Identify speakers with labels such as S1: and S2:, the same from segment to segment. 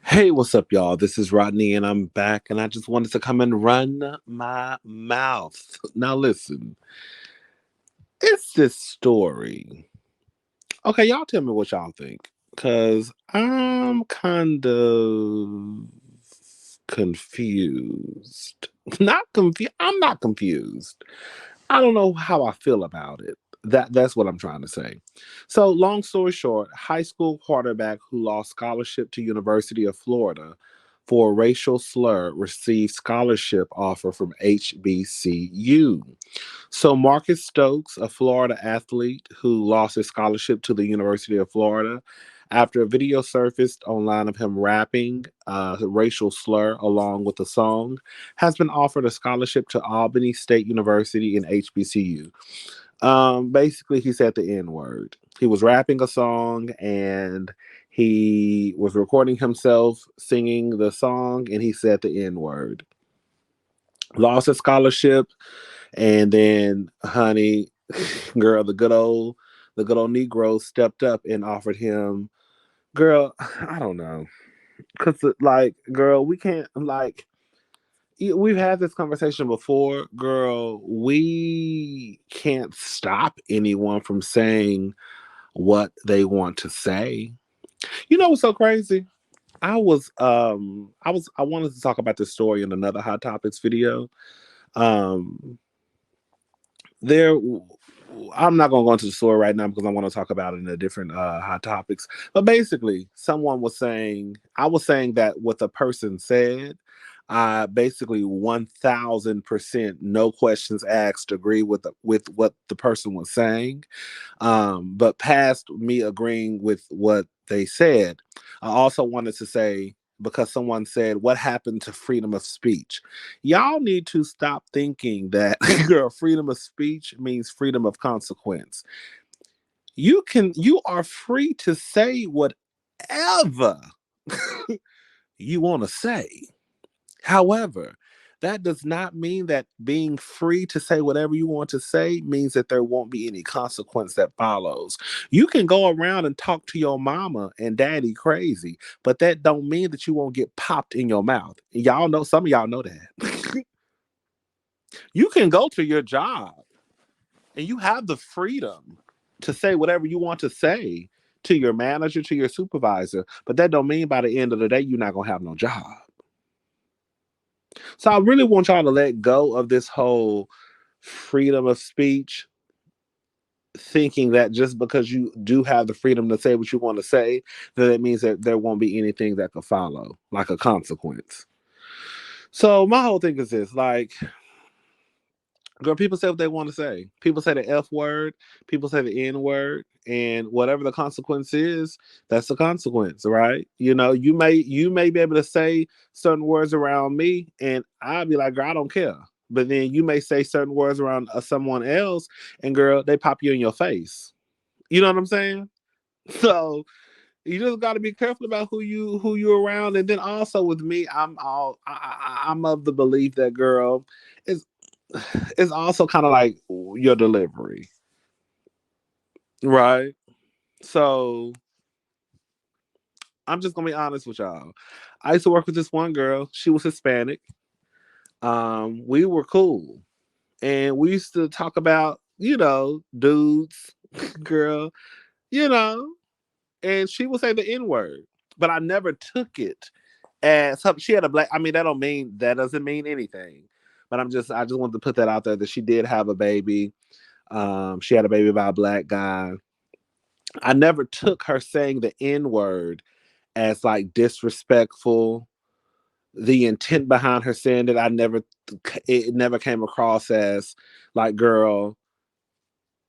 S1: Hey, what's up, y'all? This is Rodney, and I'm back, and I just wanted to come and run my mouth. Now, listen, it's this story. Okay, y'all tell me what y'all think, because I'm kind of confused. Not confused. I'm not confused. I don't know how I feel about it. That's what I'm trying to say. So, long story short, high school quarterback who lost scholarship to University of Florida for a racial slur received scholarship offer from HBCU. So, Marcus Stokes, a Florida athlete who lost his scholarship to the University of Florida after a video surfaced online of him rapping a racial slur along with a song, has been offered a scholarship to Albany State University in HBCU. Basically, he said the N word. He was rapping a song and he was recording himself singing the song, and he said the N word. Lost his scholarship, and then, honey, girl, the good old Negro stepped up and offered him, girl, I don't know, cause like, girl, we can't like. We've had this conversation before, girl. We can't stop anyone from saying what they want to say. You know what's so crazy? I wanted to talk about this story in another Hot Topics video. Um there I'm not going to go into the story right now because I want to talk about it in a different Hot Topics. But basically, I was saying that what the person said, I basically 1000% no questions asked agree with what the person was saying. But past me agreeing with what they said, I also wanted to say, because someone said, "What happened to freedom of speech?" Y'all need to stop thinking that girl, freedom of speech means freedom of consequence. You are free to say whatever you want to say. However, that does not mean that being free to say whatever you want to say means that there won't be any consequence that follows. You can go around and talk to your mama and daddy crazy, but that don't mean that you won't get popped in your mouth. Y'all know, some of y'all know that. You can go to your job and you have the freedom to say whatever you want to say to your manager, to your supervisor, but that don't mean by the end of the day you're not going to have no job. So I really want y'all to let go of this whole freedom of speech, thinking that just because you do have the freedom to say what you want to say, that it means that there won't be anything that could follow, like a consequence. So my whole thing is this, like, girl, people say what they want to say. People say the F word, people say the N word, and whatever the consequence is, that's the consequence, right? You may be able to say certain words around me, and I'll be like, girl, I don't care. But then you may say certain words around someone else, and girl, they pop you in your face. You know what I'm saying? So you just got to be careful about who you around, and then also with me, I'm of the belief that, girl, it's it's also kind of like your delivery, right? So I'm just gonna be honest with y'all. I used to work with this one girl. She was Hispanic. We were cool, and we used to talk about, dudes, girl, you know, and she would say the N word, but I never took it as something. She had a black. I mean, that doesn't mean anything. But I just wanted to put that out there that she did have a baby. She had a baby by a black guy. I never took her saying the N word as like disrespectful. The intent behind her saying that, it never came across as like, girl,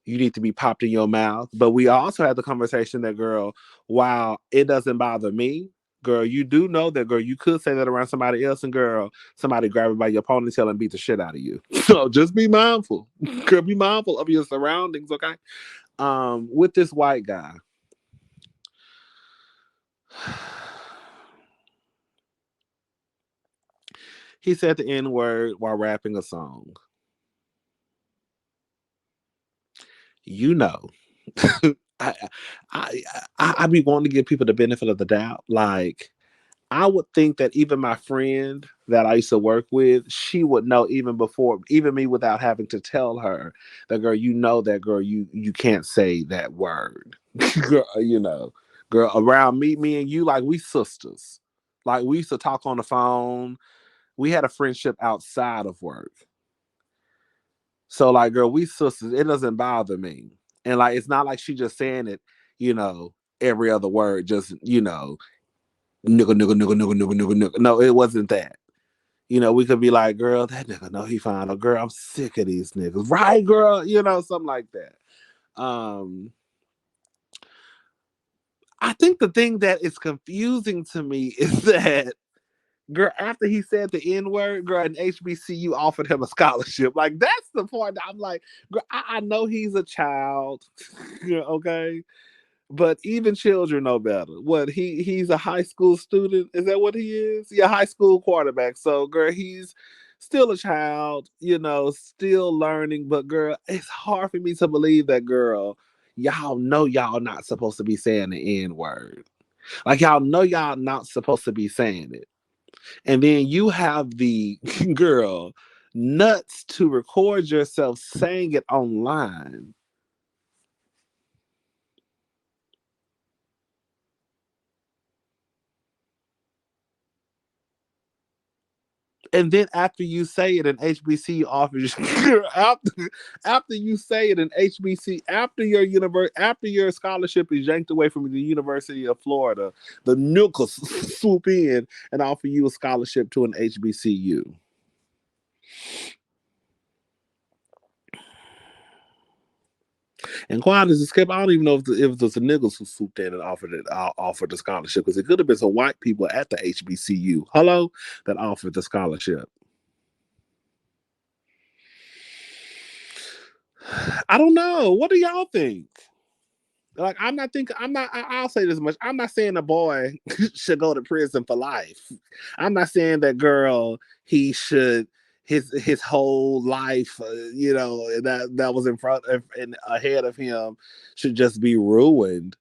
S1: you need to be popped in your mouth. But we also had the conversation that, girl, while it doesn't bother me, girl, you do know that, girl, you could say that around somebody else, and girl, somebody grab it by your ponytail and beat the shit out of you. So just be mindful. Girl, be mindful of your surroundings, okay? With this white guy, he said the N word while rapping a song. You know, I, I be wanting to give people the benefit of the doubt. Like, I would think that even my friend that I used to work with, she would know even before, even me, without having to tell her that, girl, you know that, girl, you can't say that word. Girl, girl, around me and you, like, we sisters. Like, we used to talk on the phone. We had a friendship outside of work. So, like, girl, we sisters. It doesn't bother me. And, like, it's not like she just saying it, you know, every other word, just, nigga, nigga, nigga, nigga, nigga, nigga, nigga. No, it wasn't that. We could be like, girl, that nigga, no, he fine. Or, girl, I'm sick of these niggas. Right, girl? Something like that. I think the thing that is confusing to me is that, girl, after he said the N word, girl, and HBCU offered him a scholarship. Like, that's the part that I'm like, girl, I know he's a child, okay? But even children know better. What, he's a high school student? Is that what he is? Yeah, high school quarterback. So, girl, he's still a child, still learning. But, girl, it's hard for me to believe that, girl, y'all know y'all not supposed to be saying the N word. Like, y'all know y'all not supposed to be saying it. And then you have the girl nuts to record yourself saying it online. And then after you say it, an HBC offers after you say it, an HBC, after your scholarship is yanked away from the University of Florida, the Nuka swoop in and offer you a scholarship to an HBCU. And quiet as a skip, I don't even know if it was the niggas who swooped in and offered the scholarship, because it could have been some white people at the HBCU, hello, that offered the scholarship. I don't know. What do y'all think? Like, I'm not thinking. I'm not. I'll say this much. I'm not saying a boy should go to prison for life. I'm not saying that, girl, he should his whole life, that was in front of and ahead of him should just be ruined.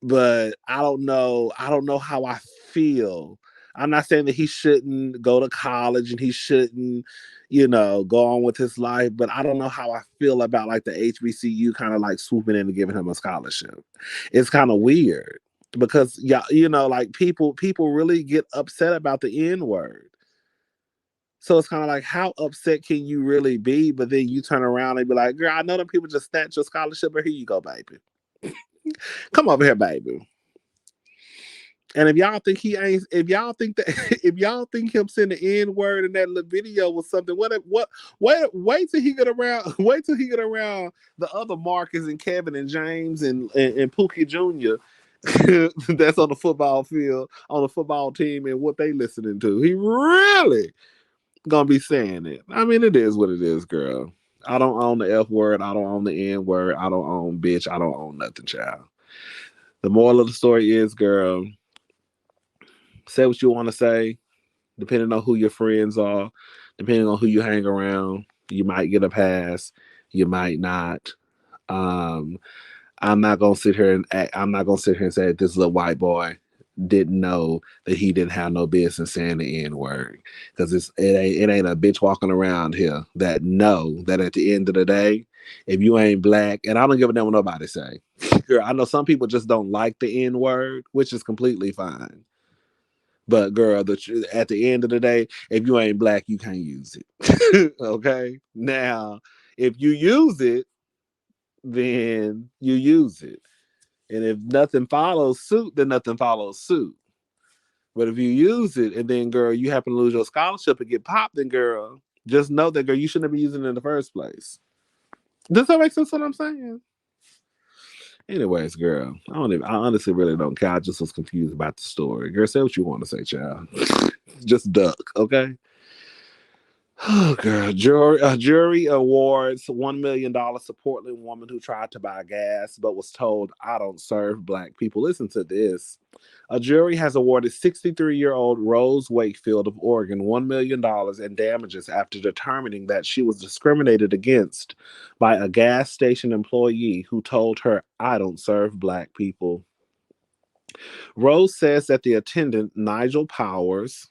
S1: But I don't know. I don't know how I feel. I'm not saying that he shouldn't go to college and he shouldn't, go on with his life. But I don't know how I feel about, like, the HBCU kind of like swooping in and giving him a scholarship. It's kind of weird because, yeah, like, people really get upset about the N word. So it's kind of like, how upset can you really be? But then you turn around and be like, girl, I know them people just snatch your scholarship, but here you go, baby. Come over here, baby. And if y'all think that, if y'all think him saying the N word in that little video was something, wait till he get around, wait till he get around the other Marcus and Kevin and James and Pookie Jr. that's on the football field, on the football team, and what they listening to. He really gonna be saying it. I mean, it is what it is, girl. I don't own the F word. I don't own the N word. I don't own bitch. I don't own nothing, child. The moral of the story is, girl, say what you want to say, depending on who your friends are, depending on who you hang around. You might get a pass, you might not. Um, I'm not gonna sit here and I'm not gonna sit here and say that this little white boy didn't know that he didn't have no business saying the N word, because it ain't a bitch walking around here that know that at the end of the day, if you ain't black, and I don't give a damn what nobody say. Girl, I know some people just don't like the N word, which is completely fine. But, girl, at the end of the day, if you ain't black, you can't use it. Okay? Now, if you use it, then you use it. And if nothing follows suit, then nothing follows suit. But if you use it and then, girl, you happen to lose your scholarship and get popped, then, girl, just know that, girl, you shouldn't be using it in the first place. Does that make sense what I'm saying? Anyways, girl, I honestly really don't care. I just was confused about the story. Girl, say what you want to say, child. Just duck, okay? Oh, girl. Jury awards $1 million to Portland woman who tried to buy gas but was told, I don't serve black people. Listen to this. A jury has awarded 63-year-old Rose Wakefield of Oregon $1 million in damages after determining that she was discriminated against by a gas station employee who told her, I don't serve black people. Rose says that the attendant, Nigel Powers,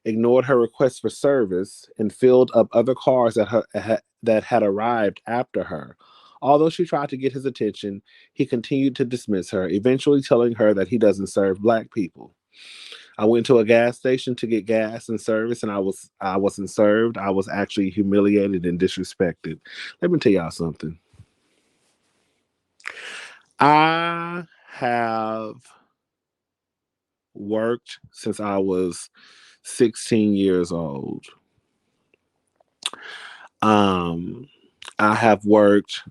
S1: ignored her request for service and filled up other cars that had arrived after her. Although she tried to get his attention, he continued to dismiss her, eventually telling her that he doesn't serve black people. I went to a gas station to get gas and service, and I wasn't served. I was actually humiliated and disrespected. Let me tell y'all something. I have worked since I was 16 years old. Um, I have worked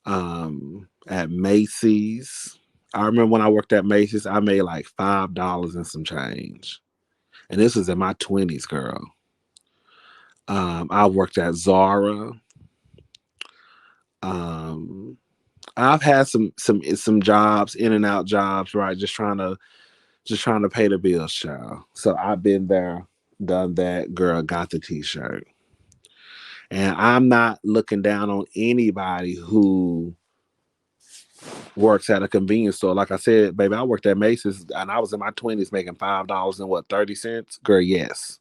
S1: at Macy's. I remember when I worked at Macy's, I made like $5 and some change. And this was in my 20s, girl. I worked at Zara. Um, I've had some jobs, in and out jobs, right? Just trying to pay the bills, child. So I've been there, done that, girl, got the t-shirt. And I'm not looking down on anybody who works at a convenience store. Like I said, baby, I worked at Macy's and I was in my 20s making $5 and what, 30 cents? Girl, yes.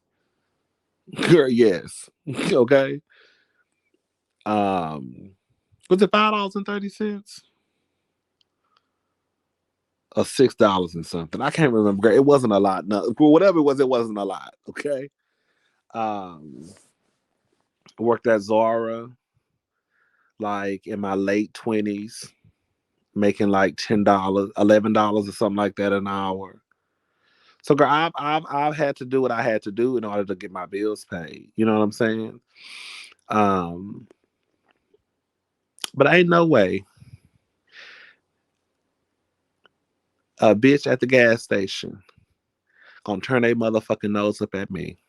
S1: Girl, yes. Okay. Um, was it $5.30? Or $6 and something. I can't remember. Girl, it wasn't a lot. No, whatever it wasn't a lot. Okay. Um, worked at Zara like in my late 20s, making like $10, $11 or something like that an hour. So, girl, I've had to do what I had to do in order to get my bills paid. You know what I'm saying? Um, but ain't no way a bitch at the gas station gonna turn a motherfucking nose up at me.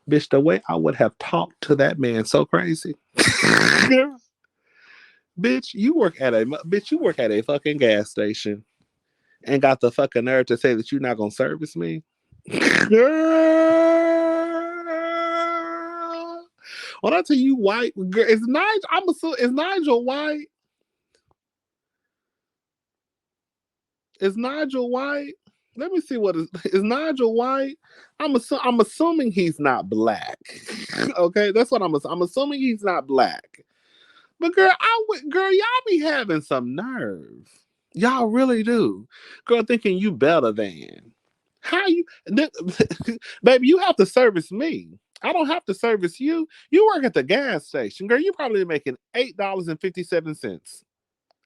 S1: Bitch, the way I would have talked to that man so crazy. You work at a fucking gas station and got the fucking nerve to say that you're not gonna service me. Girl. When I tell you white, girl, is Nigel? I'm assuming is Nigel white? Is Nigel white? Let me see what is Nigel white? I'm assuming he's not black. Okay, that's what I'm assuming he's not black. But girl, y'all be having some nerve. Y'all really do. Girl, thinking you better than. How you baby, you have to service me. I don't have to service you. You work at the gas station. Girl, you probably making $8.57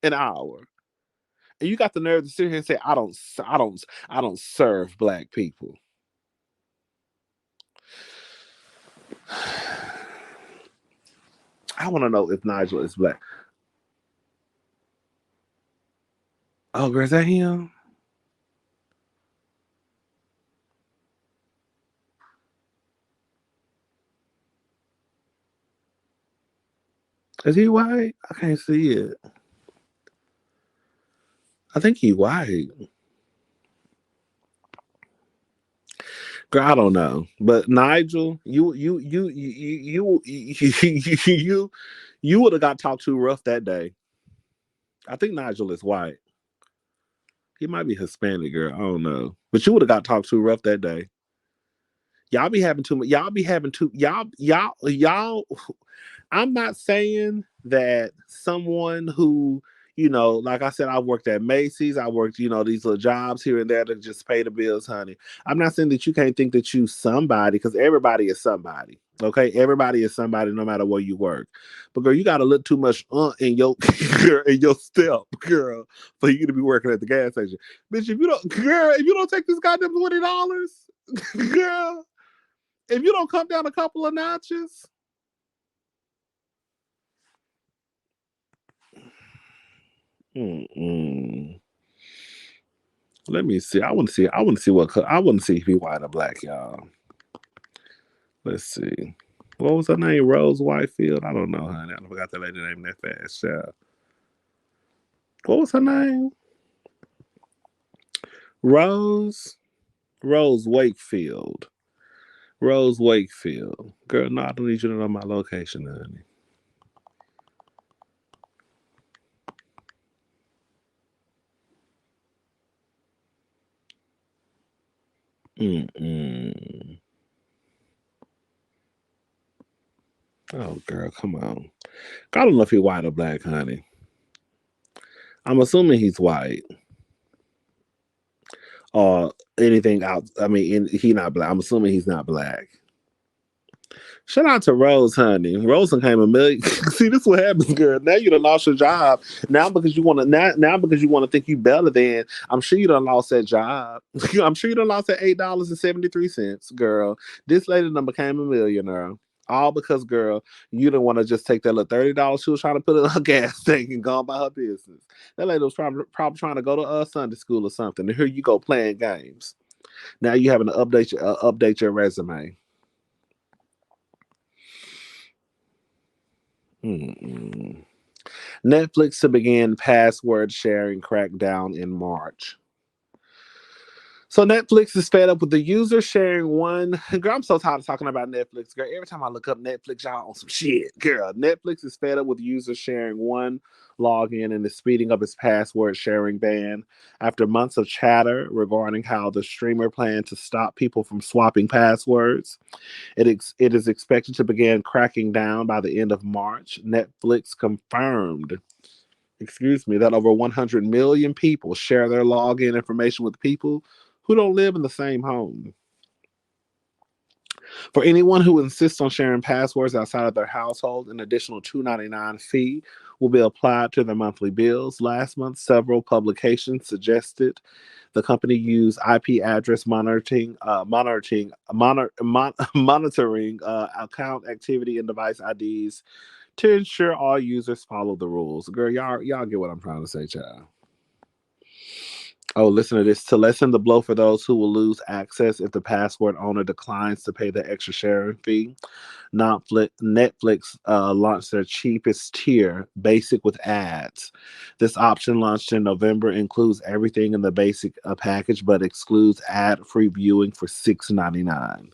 S1: an hour. And you got the nerve to sit here and say, I don't serve black people. I want to know if Nigel is black. Oh, girl, is that him? Is he white? I can't see it. I think he white. Girl, I don't know. But Nigel, you would have got talked to rough that day. I think Nigel is white. He might be Hispanic, girl. I don't know. But you would have got talked to rough that day. Y'all be having too much. Y'all be having too. Y'all. I'm not saying that someone who, like I said, I worked at Macy's. I worked, these little jobs here and there to just pay the bills, honey. I'm not saying that you can't think that you somebody, because everybody is somebody. Okay, everybody is somebody, no matter where you work. But girl, you got a little too much in your in your step, girl, for you to be working at the gas station, bitch. If you don't take this goddamn $20, girl, if you don't come down a couple of notches. Mm-mm. Let me see. I want to see. I want to see if he white or black, y'all. Let's see. What was her name? Rose Whitefield? I don't know, honey. I forgot the lady name that fast. Child. What was her name? Rose? Rose Wakefield. Rose Wakefield. Girl, no, I don't need you to know my location, honey. Mm-mm. Oh, girl, come on. I don't know if he's white or black, honey. I'm assuming he's white or anything out. I mean, he not black. I'm assuming he's not black. Shout out to Rose, honey. Rose came a million. See, this is what happens, girl. Now you done lost your job. Now because you want to now because you want to think you better than. I'm sure you done lost that job. I'm sure you done lost that $8.73, girl. This lady done became a millionaire. All because, girl, you didn't want to just take that little $30 she was trying to put in her gas tank and go about her business. That lady was probably trying to go to Sunday school or something. And here you go playing games. Now you having to update your resume. Mm-mm. Netflix to begin password sharing crackdown in March. So Netflix is fed up with the user sharing one. Girl, I'm so tired of talking about Netflix. Girl, every time I look up Netflix, y'all on some shit. Girl, Netflix is fed up with users sharing one login and is speeding up its password sharing ban after months of chatter regarding how the streamer planned to stop people from swapping passwords. It is expected to begin cracking down by the end of March. Netflix confirmed, that over 100 million people share their login information with people who don't live in the same home. For anyone who insists on sharing passwords outside of their household, an additional $2.99 fee will be applied to their monthly bills. Last month, several publications suggested the company use IP address monitoring account activity and device IDs to ensure all users follow the rules. Girl, y'all get what I'm trying to say, child. Oh, listen to this. To lessen the blow for those who will lose access if the password owner declines to pay the extra sharing fee, Netflix launched their cheapest tier, Basic with ads. This option launched in November includes everything in the basic package, but excludes ad-free viewing for $6.99.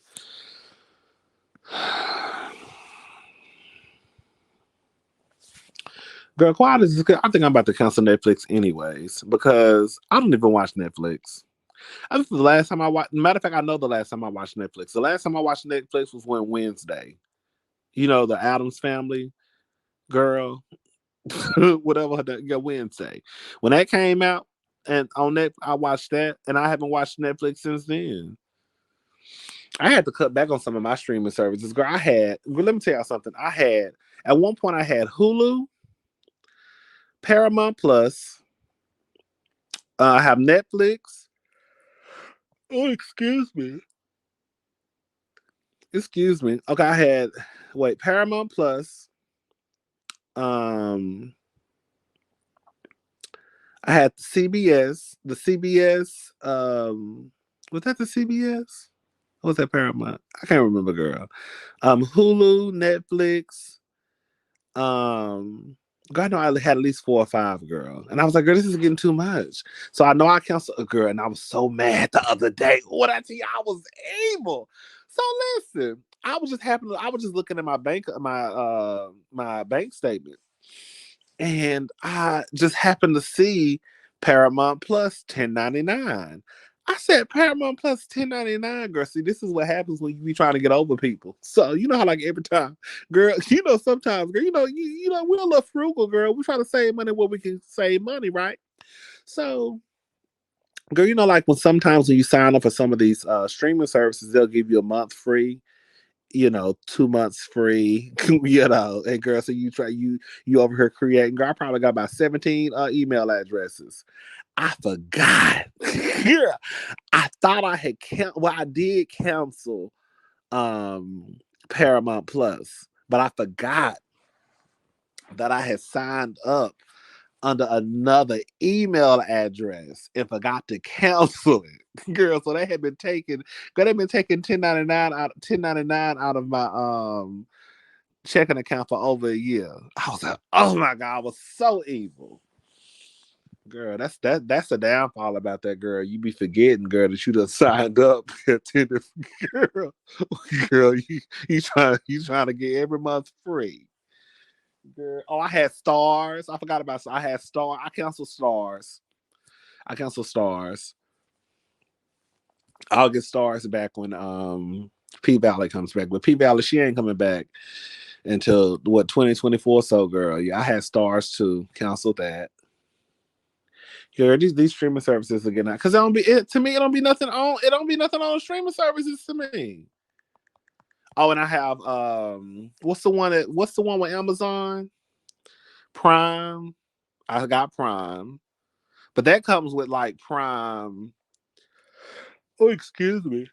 S1: Girl, quiet is. I think I'm about to cancel Netflix anyways because I don't even watch Netflix. I think the last time I watched. Matter of fact, I know the last time I watched Netflix. The last time I watched Netflix was when Wednesday. The Adams Family girl, whatever her name, yeah, Wednesday. When that came out, and on that I watched that, and I haven't watched Netflix since then. I had to cut back on some of my streaming services. Girl, let me tell y'all something. At one point I had Hulu, Paramount Plus. I have Netflix. Oh, excuse me. Excuse me. Okay, Paramount Plus. Um, I had CBS. The CBS. Was that the CBS? Or was that Paramount? I can't remember, girl. Hulu, Netflix. God, no, I had at least 4 or 5, girl. And I was like, girl, this is getting too much. So I know I canceled a girl, and I was so mad the other day. What I tell you, I was able. So listen, I was just looking at my bank statement, and I just happened to see Paramount Plus 10.99. I said Paramount Plus 10.99, girl. See, this is what happens when you be trying to get over people. So you know how like every time, girl, sometimes, girl, we're a little frugal, girl. We try to save money where we can save money, right? So, girl, like when you sign up for some of these streaming services, they'll give you a month free, 2 months free, and girl, so you over here creating. Girl, I probably got about 17 email addresses. I forgot. Yeah, I thought I had well, I did cancel Paramount Plus, but I forgot that I had signed up under another email address and forgot to cancel it. Girl, so they had been taking, girl, they've been taking 1099 out of my checking account for over a year. I was like, oh my God, I was so evil. Girl, that's the downfall about that, girl. You be forgetting, girl, that you done signed up girl. Girl, you trying to get every month free. Girl. Oh, I had stars. I forgot about I had stars. I canceled stars. I canceled stars. I'll get stars back when P Valley comes back. But P Valley, she ain't coming back until what 2024. So girl, yeah, I had stars too. Canceled that. Yeah, these streaming services again because to me it don't be nothing on streaming services to me. Oh, and I have what's the one with Amazon Prime? I got Prime, but that comes with like Prime. Oh, excuse me.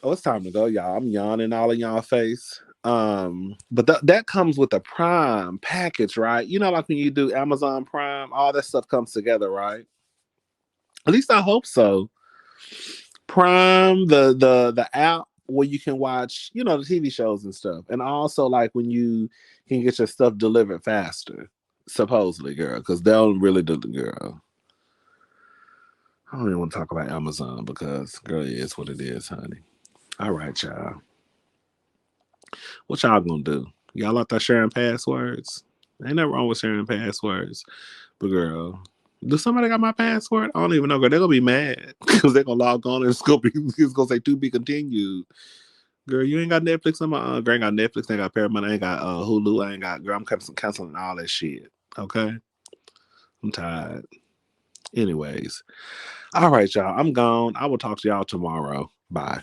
S1: Oh, it's time to go, y'all. I'm yawning all in y'all face. But that comes with the Prime package, right? You know, like when you do Amazon Prime, all that stuff comes together, right? At least I hope so. Prime, the app where you can watch, you know, the TV shows and stuff, and also like when you can get your stuff delivered faster, supposedly, girl, because they don't really do the girl. I don't even want to talk about Amazon because, girl, it is what it is, honey. All right, y'all. What y'all gonna do? Y'all out there sharing passwords? Ain't nothing wrong with sharing passwords, but girl, do somebody got my password? I don't even know. Girl, they're gonna be mad because they're gonna log on and it's gonna say to be continued. Girl, you ain't got Netflix on my girl. Ain't got Netflix. Ain't got Paramount. I ain't got Hulu. I ain't got. Girl, I'm canceling all that shit. Okay, I'm tired. Anyways, all right, y'all. I'm gone. I will talk to y'all tomorrow. Bye.